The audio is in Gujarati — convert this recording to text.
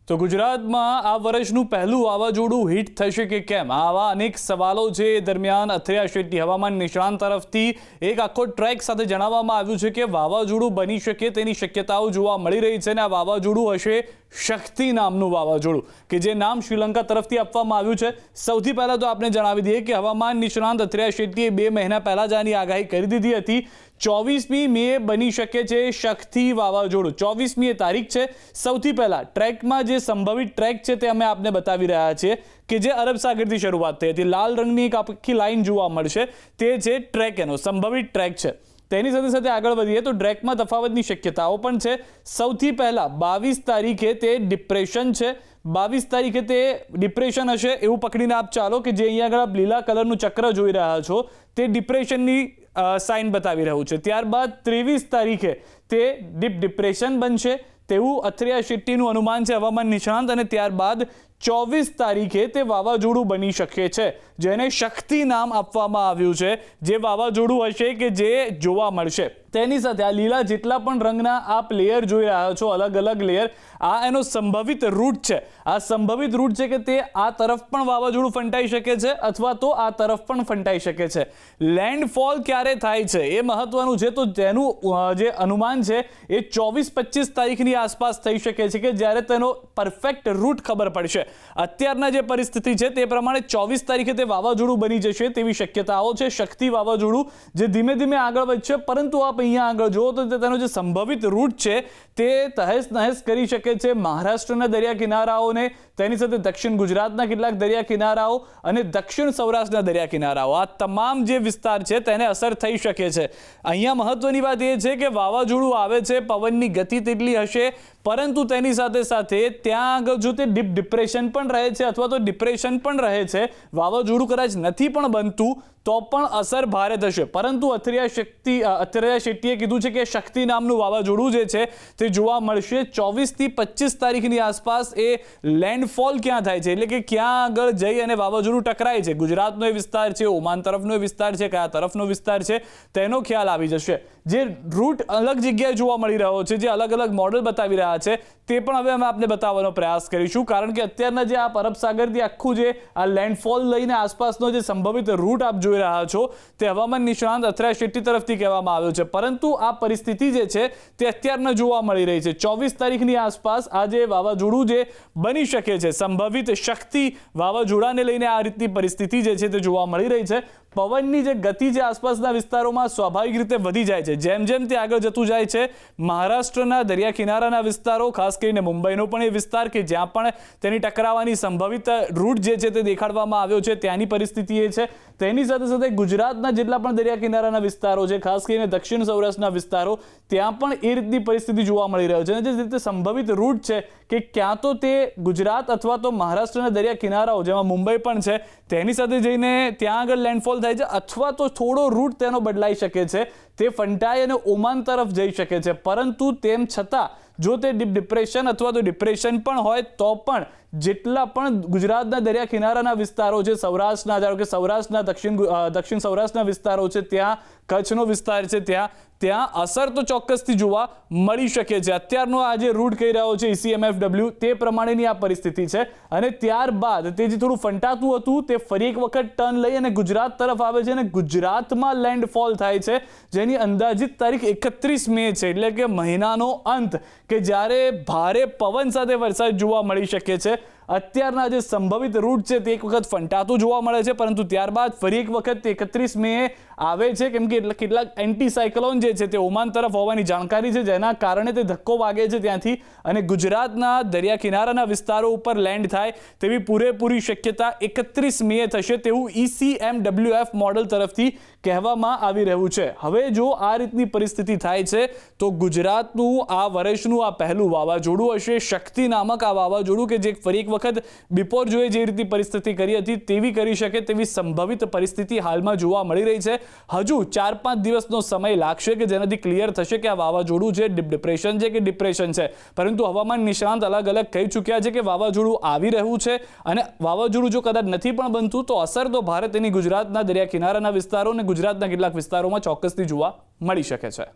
તો ગુજરાતમાં આ વર્ષનું પહેલું વાવાઝોડું હિટ થશે કે કેમ, આવા અનેક સવાલો છે. દરમિયાન અથિયા શેટ્ટી હવામાન નિષ્ણાંત તરફથી એક આખો ટ્રેક સાથે જણાવવામાં આવ્યું છે કે વાવાઝોડું બની શકે તેની શક્યતાઓ જોવા મળી રહી છે અને આ વાવાઝોડું હશે શક્તિ નામનું વાવાઝોડું કે જે નામ શ્રીલંકા તરફથી આપવામાં આવ્યું છે. સૌથી પહેલાં તો આપણે જણાવી દઈએ કે હવામાન નિષ્ણાંત અથિયા શેટ્ટીએ 2 મહિના પહેલાં જ આની આગાહી કરી દીધી હતી. 24મી મે બની શકે છે શક્તિ વાવાઝોડું. 24મી તારીખ છે. સૌથી પહેલાં ટ્રેકમાં જે સંભવિત ટ્રેક છે તે અમે આપને બતાવી રહ્યા છીએ કે જે અરબ સાગરથી શરૂઆત થઈ હતી. લાલ રંગની એક આખી લાઈન જોવા મળશે, તે છે ટ્રેક, એનો સંભવિત ટ્રેક છે. તેની સાથે સાથે આગળ વધીએ તો ટ્રેકમાં તફાવતની શક્યતાઓ પણ છે. સૌથી પહેલાં 22 તારીખે તે ડિપ્રેશન છે. 22 તારીખે તે ડિપ્રેશન હશે એવું પકડીને આપ ચાલો કે જે અહીંયા આગળ આપ લીલા કલરનું ચક્ર જોઈ રહ્યા છો તે ડિપ્રેશનની સાઇન બતાવી રહ્યું છે. ત્યારબાદ 23 તારીખે તે ડીપ ડિપ્રેશન બનશે તેવું અથિયા શેટ્ટીનું અનુમાન છે હવામાન નિષ્ણાંત. અને ત્યારબાદ 24 તારીખે તે વાવાઝોડું બની શકે છે જેને શક્તિ નામ આપવામાં આવ્યું છે. જે વાવાઝોડું હશે કે જે જોવા મળશે તેની સાથે આ લીલા જેટલા પણ રંગના આપ લેયર જોઈ રહ્યા છો, અલગ અલગ લેયર, આ એનો સંભવિત રૂટ છે. આ સંભવિત રૂટ છે કે તે આ તરફ પણ વાવાઝોડું ફંટાઈ શકે છે અથવા તો આ તરફ પણ ફંટાઈ શકે છે. લેન્ડફોલ ક્યારે થાય છે એ મહત્વનું છે. તો તેનું જે અનુમાન છે એ 24-25 તારીખની આસપાસ થઈ શકે છે કે જ્યારે તેનો પરફેક્ટ રૂટ ખબર પડશે. અત્યારના જે પરિસ્થિતિ છે તે પ્રમાણે 24 તારીખે તે વાવાઝોડું બની જશે તેવી શક્યતાઓ છે. શક્તિ વાવાઝોડું જે ધીમે ધીમે આગળ વધશે, પરંતુ આપ અહીંયા આગળ જુઓ તો તેનો જે સંભવિત રૂટ છે તે તહેસ નહેસ કરી શકે છે મહારાષ્ટ્રના દરિયા કિનારાઓને, તેની સાથે દક્ષિણ ગુજરાતના કેટલાક દરિયા કિનારાઓ અને દક્ષિણ સૌરાષ્ટ્રના દરિયા કિનારાઓ, આ તમામ જે વિસ્તાર છે તેને અસર થઈ શકે છે. અહીંયા મહત્વની વાત એ છે કે વાવાઝોડું આવે છે, પવનની ગતિ તેટલી હશે, પરંતુ તેની સાથે સાથે ત્યાં આગળ જો તે ડીપ ડિપ્રેશન પણ રહે છે અથવા તો ડિપ્રેશન પણ રહે છે, વાવાઝોડું કદાચ નથી પણ બનતું તો પણ અસર ભારે થશે. પરંતુ અથિયા શેટ્ટીએ કીધું છે કે શક્તિ નામનું વાવાઝોડું જે છે તે જોવા મળશે 24 થી 25 તારીખની આસપાસ. એ લેન્ડફોલ ક્યાં થાય છે એટલે કે ક્યાં આગળ જઈ અને વાવાઝોડું ટકરાય છે, ગુજરાતનો એ વિસ્તાર છે, ઓમાન તરફનો એ વિસ્તાર છે, કયા તરફનો વિસ્તાર છે તેનો ખ્યાલ આવી જશે. જે રૂટ અલગ જગ્યાએ જોવા મળી રહ્યો છે, જે અલગ અલગ મોડલ બતાવી રહ્યા છે તે પણ હવે અમે આપને બતાવવાનો પ્રયાસ કરીશું. કારણ કે અત્યારના જે આપ અરબ સાગરથી આખું જે આ લેન્ડફોલ લઈને આસપાસનો જે સંભવિત રૂટ આપ જોઈ રહ્યા છો તે હવામાન નિષ્ણાંત અથિયા શેટ્ટી તરફથી કહેવામાં આવ્યો છે. પરંતુ આ પરિસ્થિતિ જે છે તે અત્યારના જોવા મળી રહી છે. 24 તારીખની આસપાસ આ જે વાવાઝોડું જે બની શકે છે, સંભવિત શક્તિ વાવાઝોડાને લઈને આ રીતની પરિસ્થિતિ જે છે તે જોવા મળી રહી છે. પવનની જે ગતિ જે આસપાસના વિસ્તારોમાં સ્વાભાવિક રીતે વધી જાય છે. જેમ જેમ તે આગળ જતું જાય છે, મહારાષ્ટ્રના દરિયા કિનારાના વિસ્તારો, ખાસ કરીને મુંબઈનો પણ એ વિસ્તાર કે જ્યાં પણ તેની ટકરાવાની સંભવિત રૂટ જે છે તે દેખાડવામાં આવ્યો છે, ત્યાંની પરિસ્થિતિ એ છે. તેની સાથે સાથે ગુજરાતના જેટલા પણ દરિયા કિનારાના વિસ્તારો છે, ખાસ કરીને દક્ષિણ સૌરાષ્ટ્રના વિસ્તારો, ત્યાં પણ એ રીતની પરિસ્થિતિ જોવા મળી રહ્યો છે. અને જે રીતે સંભવિત રૂટ છે કે ક્યાં તો તે ગુજરાત અથવા તો મહારાષ્ટ્રના દરિયા કિનારાઓ જેમાં મુંબઈ પણ છે તેની સાથે જઈને ત્યાં આગળ લેન્ડફોલ થાય છે, અથવા તો થોડો રૂટ તેનો બદલાઈ શકે છે, તે ફંટાઈ અને ઓમાન તરફ જઈ શકે છે. પરંતુ તેમ છતાં જો તે ડીપ ડિપ્રેશન અથવા તો ડિપ્રેશન પણ હોય તો પણ જેટલા પણ ગુજરાતના દરિયા કિનારાના વિસ્તારો છે, સૌરાષ્ટ્રના, ધારો કે સૌરાષ્ટ્રના દક્ષિણ સૌરાષ્ટ્રના વિસ્તારો છે, ત્યાં કચ્છનો વિસ્તાર છે, ત્યાં અસર તો ચોક્કસથી જોવા મળી શકે છે. અત્યારનો આ જે રૂટ કહી રહ્યો છે ECMFW તે પ્રમાણેની આ પરિસ્થિતિ છે. અને ત્યારબાદ તે જે થોડું ફંટાતું હતું તે ફરી એક વખત ટર્ન લઈ અને ગુજરાત તરફ આવે છે અને ગુજરાતમાં લેન્ડફોલ થાય છે, જેની અંદાજિત તારીખ 31 મે છે, એટલે કે મહિનાનો અંત, કે જ્યારે ભારે પવન સાથે વરસાદ જોવા મળી શકે છે. અત્યારના જે સંભવિત રૂટ છે તે એક વખત ફંટાતું જોવા મળે છે, પરંતુ ત્યારબાદ ફરી એક વખત 31 મે આવે છે, કેમ કે કેટલાક એન્ટી સાયક્લોન જે છે તે ઓમાન તરફ હોવાની જાણકારી છે, જેના કારણે તે ધક્કો વાગે છે ત્યાંથી અને ગુજરાતના દરિયા કિનારાના વિસ્તારો ઉપર લેન્ડ થાય તેવી પૂરેપૂરી શક્યતા 31 મે થશે તેવું ECMWF મોડલ તરફથી કહેવામાં આવી રહ્યું છે. હવે જો આ રીતની પરિસ્થિતિ થાય છે તો ગુજરાતનું આ વર્ષનું આ પહેલું વાવાઝોડું હશે શક્તિ નામક આ વાવાઝોડું, કે જે ફરી એક વખત બિપોર જોઈએ જે રીતની પરિસ્થિતિ કરી હતી તેવી કરી શકે તેવી સંભવિત પરિસ્થિતિ હાલમાં જોવા મળી રહી છે. હજુ 4-5 દિવસનો સમય લાગશે કે જેનાથી ક્લિયર થશે કે આ વાવાઝોડું છે ડીપ ડિપ્રેશન છે કે ડિપ્રેશન છે. પરંતુ હવામાન નિષ્ણાંત અલગ અલગ કહી ચૂક્યા છે કે વાવાઝોડું આવી રહ્યું છે અને વાવાઝોડું જો કદાચ નથી પણ બનતું તો અસર તો ભારત તેની ગુજરાતના દરિયા કિનારાના વિસ્તારો અને ગુજરાતના કેટલાક વિસ્તારોમાં ચોક્કસથી જોવા મળી શકે છે.